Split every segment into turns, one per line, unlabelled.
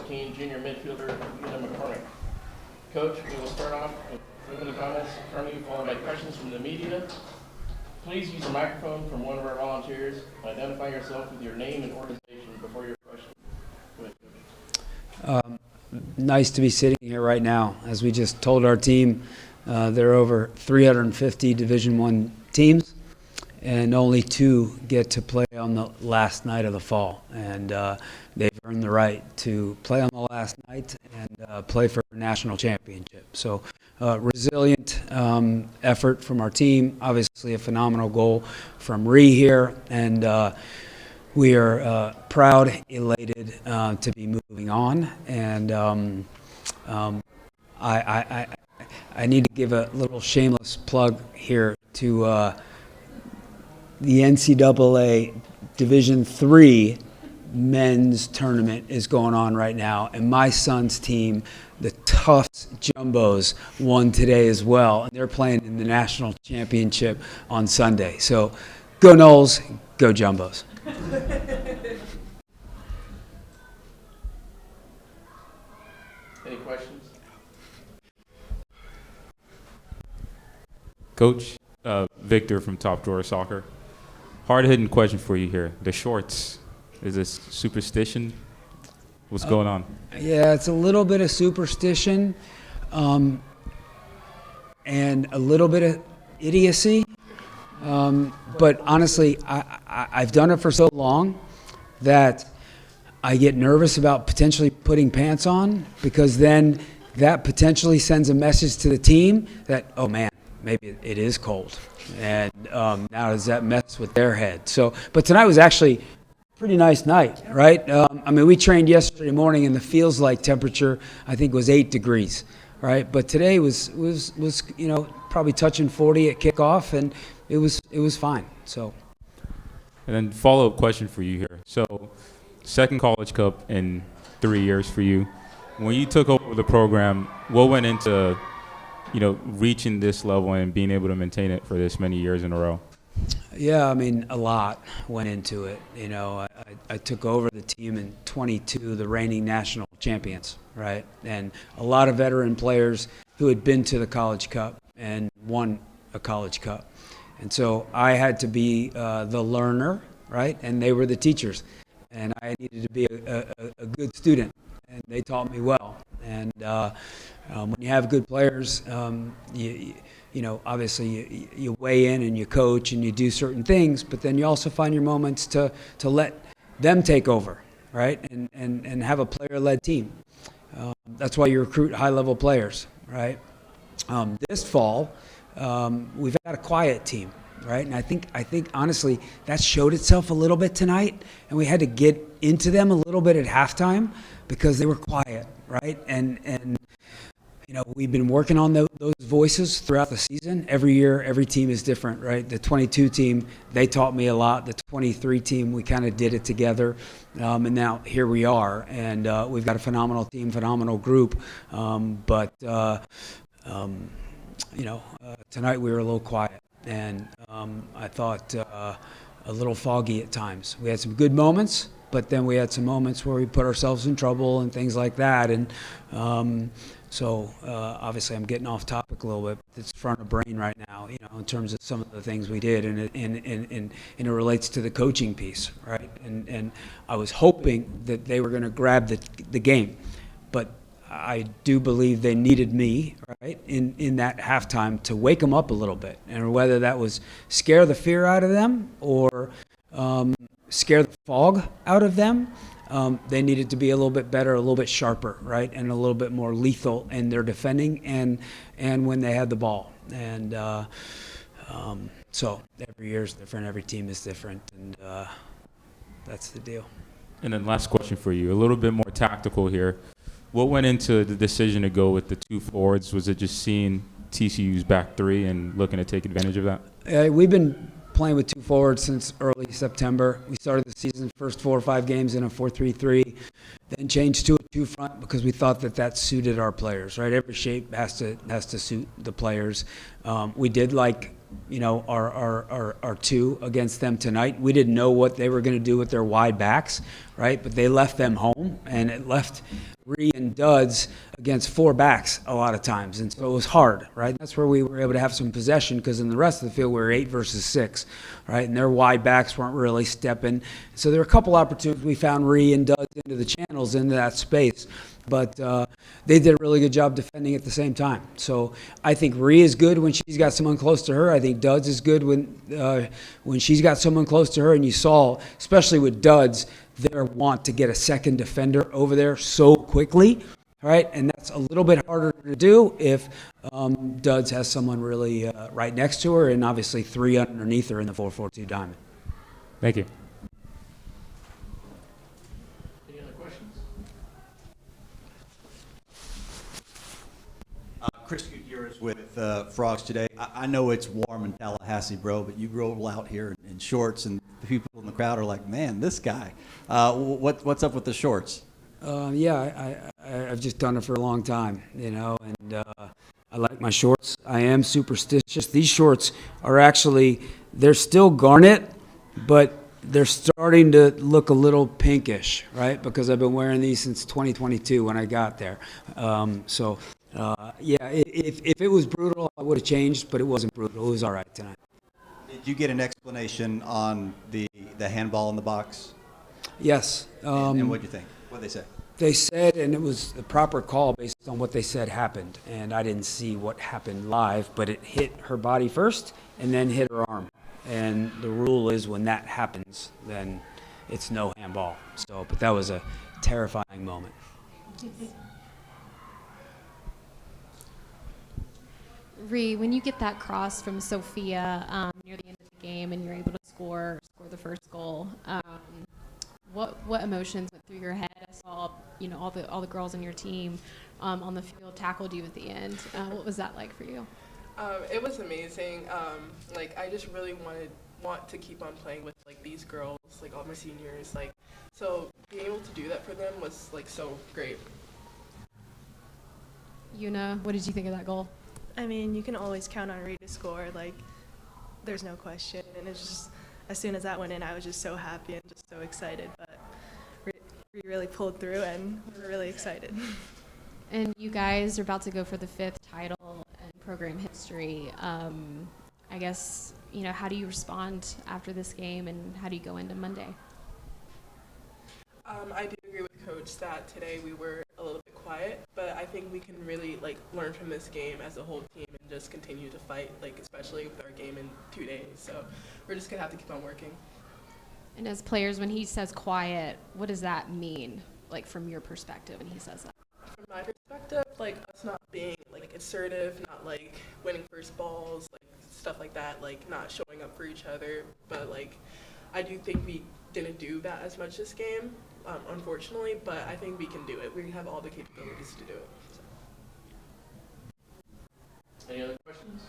14, junior midfielder Yuna McCormack. Coach, we will start off with opening comments from you, followed by questions from the media. Please use a microphone from one of our volunteers. Identify yourself with your name and organization before your question. Go ahead, Coach.
Nice to be sitting here right now. As we just told our team, there are over 350 Division I teams, and only 2 get to play on the last night of the fall. And they've earned the right to play on the last night and play for a national championship. So resilient effort from our team, obviously a phenomenal goal from Ree here. And we are proud, elated to be moving on. And I need to give a little shameless plug here to the NCAA Division III men's tournament is going on right now, and my son's team, the Tufts Jumbos, won today as well, and they're playing in the national championship on Sunday. So go Noles, go Jumbos.
Any questions?
Coach, Victor from Top Drawer Soccer. Hard-hitting question for you here. The shorts, is this superstition? What's going on?
Yeah, it's a little bit of superstition and a little bit of idiocy. But honestly, I've done it for so long that I get nervous about potentially putting pants on, because then that potentially sends a message to the team that, oh man, maybe it is cold. And now does that mess with their head? So, but tonight was actually a pretty nice night, right? I mean, we trained yesterday morning and the feels like temperature, I think, was 8 degrees, right? But today was probably touching 40 at kickoff, and it was fine. So.
And then follow-up question for you here. So, second College Cup in 3 years for you. When you took over the program, what went into reaching this level and being able to maintain it for this many years in a row?
Yeah, I mean, a lot went into it. I took over the team in 22, the reigning national champions, right? And a lot of veteran players who had been to the College Cup and won a College Cup. And so I had to be the learner, right? And they were the teachers. And I needed to be a good student, and they taught me well. And when you have good players, obviously you weigh in and you coach and you do certain things, but then you also find your moments to let them take over, right? And have a player-led team. That's why you recruit high-level players, right? This fall, we've got a quiet team, right? And I think honestly that showed itself a little bit tonight, and we had to get into them a little bit at halftime because they were quiet, right? And we've been working on those voices throughout the season. Every year, every team is different, right? The 22 team, they taught me a lot. The 23 team, we kind of did it together. And now here we are. And we've got a phenomenal team, phenomenal group. But tonight we were a little quiet. And I thought a little foggy at times. We had some good moments, but then we had some moments where we put ourselves in trouble and things like that. And so obviously I'm getting off topic a little bit. It's front of brain right now, in terms of some of the things we did, and it relates to the coaching piece, right? And I was hoping that they were going to grab the game, but I do believe they needed me, right, in that halftime to wake them up a little bit, and whether that was scare the fear out of them or scare the fog out of them. They needed to be a little bit better, a little bit sharper, right, and a little bit more lethal in their defending and when they had the ball. And so every year is different, every team is different, and that's the deal.
And then last question for you, a little bit more tactical here. What went into the decision to go with the 2 forwards? Was it just seeing TCU's back 3 and looking to take advantage of that?
We've been playing with 2 forwards since early September. We started the season first 4 or 5 games in a 4-3-3, then changed to a 2 front because we thought that suited our players, right? Every shape has to suit the players. We did like our 2 against them tonight. We didn't know what they were going to do with their wide backs, right? But they left them home, and it left Ree and duds against 4 backs a lot of times, and so it was hard, right? That's where we were able to have some possession, because in the rest of the field we were 8 versus 6, right? And their wide backs weren't really stepping. So there were a couple opportunities we found Ree and duds into the channels, into that space, but they did a really good job defending at the same time. So I think Ree is good when she's got someone close to her. I think Duds is good when she's got someone close to her, and you saw, especially with Duds, their want to get a second defender over there so quickly, right? And that's a little bit harder to do if Duds has someone really right next to her, and obviously 3 underneath her in the 4-4-2 diamond.
Thank you.
Any other questions?
Chris Gutierrez with Frogs today. I know it's warm in Tallahassee, bro, but you roll out here in shorts, and the people in the crowd are like, man, this guy. What's up with the shorts?
I've just done it for a long time, and I like my shorts. I am superstitious. These shorts are actually, they're still garnet, but they're starting to look a little pinkish, right? Because I've been wearing these since 2022 when I got there. If it was brutal, I would have changed, but it wasn't brutal. It was all right tonight.
Did you get an explanation on the handball in the box?
Yes.
And what did you think? What did they say?
They said, and it was the proper call based on what they said happened, and I didn't see what happened live, but it hit her body first and then hit her arm. And the rule is when that happens, then it's no handball. But that was a terrifying moment.
Ree, when you get that cross from Sophia near the end of the game and you're able to score the first goal, what emotions went through your head? I saw all the girls on your team on the field tackled you at the end. What was that like for you?
It was amazing. I just really want to keep on playing with these girls, all my seniors. So being able to do that for them was so great.
Yuna, what did you think of that goal?
I mean, you can always count on Ree to score. There's no question. And it's just, as soon as that went in, I was just so happy and just so excited. But Ree really pulled through, and we were really excited.
And you guys are about to go for the 5th title in program history. I guess, how do you respond after this game, and how do you go into Monday?
I do agree with Coach that today we were a little bit quiet, but I think we can really learn from this game as a whole team and just continue to fight, especially with our game in 2 days. So we're just gonna have to keep on working.
And as players, when he says quiet, what does that mean, from your perspective when he says that?
From my perspective, us not being assertive, not winning first balls, stuff like that, not showing up for each other. But I do think we didn't do that as much this game, unfortunately, but I think we can do it. We have all the capabilities to do it. So.
Any other questions?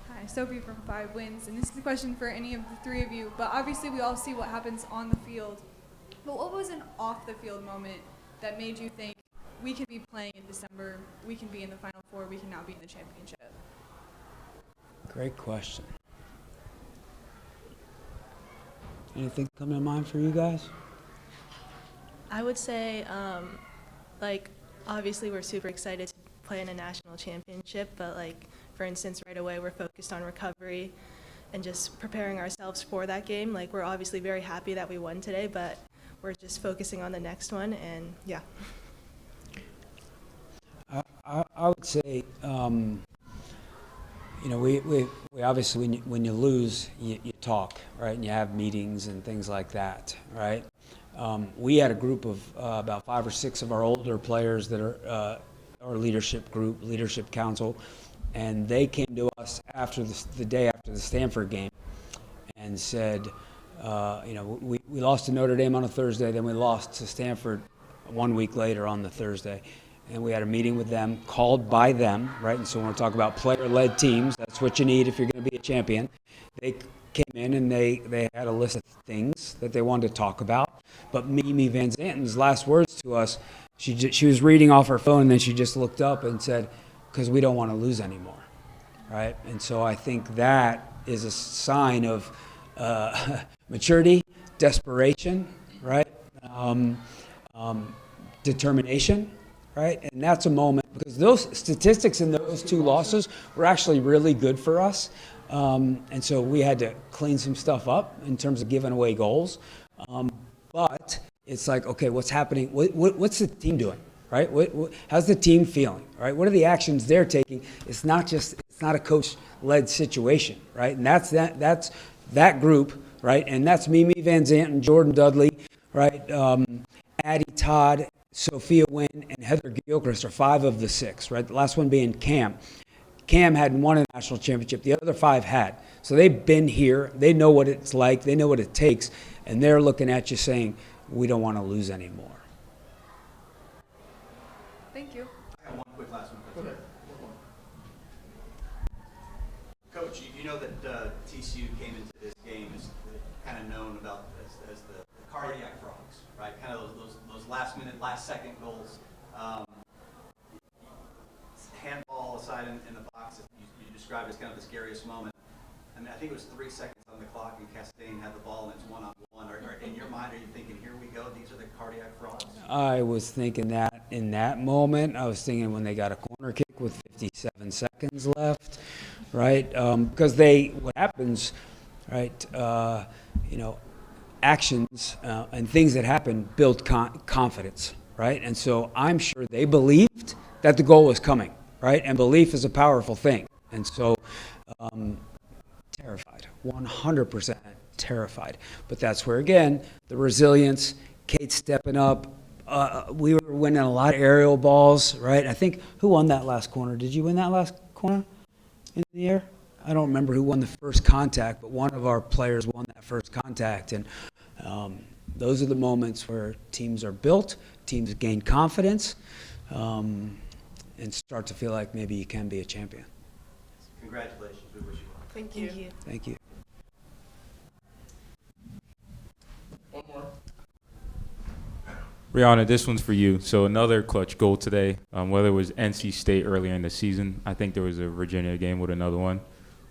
Hi, Sophie from 5 Wins, and this is a question for any of the 3 of you, but obviously we all see what happens on the field. But what was an off-the-field moment that made you think, we can be playing in December, we can be in the Final Four, we can now be in the championship?
Great question. Anything come to mind for you guys?
I would say, obviously we're super excited to play in a national championship, but for instance, right away we're focused on recovery and just preparing ourselves for that game. We're obviously very happy that we won today, but we're just focusing on the next one, and yeah.
I would say, we obviously, when you lose, you talk, right? And you have meetings and things like that, right? We had a group of about 5 or 6 of our older players that are our leadership group, leadership council, and they came to us after the day after the Stanford game and said, we lost to Notre Dame on a Thursday, then we lost to Stanford 1 week later on the Thursday. And we had a meeting with them, called by them, right? And so when we're talking about player-led teams, that's what you need if you're going to be a champion. They came in and they had a list of things that they wanted to talk about. But Mimi Van Zanten's last words to us, she was reading off her phone, and then she just looked up and said, because we don't want to lose anymore, right? And so I think that is a sign of maturity desperation, right? Determination, right? And that's a moment, because those statistics in those two losses were actually really good for us. And so we had to clean some stuff up in terms of giving away goals. But it's like, okay, what's happening? What's the team doing, right? How's the team feeling, right? What are the actions they're taking? It's not a coach-led situation, right? And that's that group, right? And that's Mimi Van Zant and Jordan Dudley, right? Addie Todd, Sophia Wynn, and Heather Gilchrist are 5 of the 6, right? The last one being Cam. Cam hadn't won a national championship. The other 5 had. So they've been here. They know what it's like. They know what it takes. And they're looking at you saying, we don't want to lose anymore.
Thank you.
I got one quick last one. Okay. Coach, you know that TCU came into this game as kind of known about as the cardiac frogs, right? Kind of those last minute, last second goals. Handball aside in the box, you described as kind of the scariest moment. I mean, I think it was 3 seconds on the clock and Castaigne had the ball and it's 1-on-1. Or in your mind, are you thinking, here we go, these are the cardiac frogs? I was thinking that in that moment. I was thinking when they got a corner kick with 57 seconds left, right? Because what happens, right, actions and things that happen build confidence, right? And so I'm sure they believed that the goal was coming, right? And belief is a powerful thing. And so terrified, 100% terrified. But that's where, again, the resilience, Kate stepping up. We were winning a lot of aerial balls, right? I think, who won that last corner? Did you win that last corner in the air? I don't remember who won the first contact, but one of our players won that first contact. And those are the moments where teams are built, teams gain confidence, and start to feel like maybe you can be a champion. Congratulations. We wish you well.
Thank you.
Thank you.
One more.
Wrianna, this one's for you. So another clutch goal today, whether it was NC State earlier in the season, I think there was a Virginia game with another one.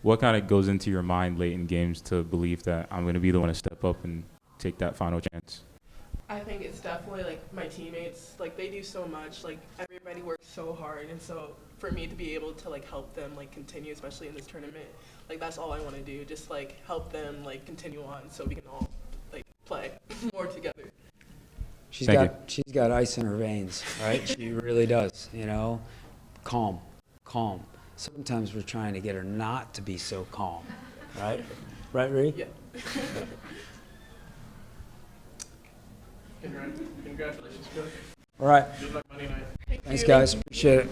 What kind of goes into your mind late in games to believe that I'm going to be the one to step up and take that final chance?
I think it's definitely like my teammates, like they do so much, like everybody works so hard, and so for me to be able to like help them like continue, especially in this tournament, like that's all I want to do, just like help them like continue on so we can all like play more together.
She's got ice in her veins, right? She really does, calm. Sometimes we're trying to get her not to be so calm, right? Right, Ree?
Yeah.
Congratulations, Coach.
All right.
Good luck Monday night.
Thanks, guys. Appreciate it.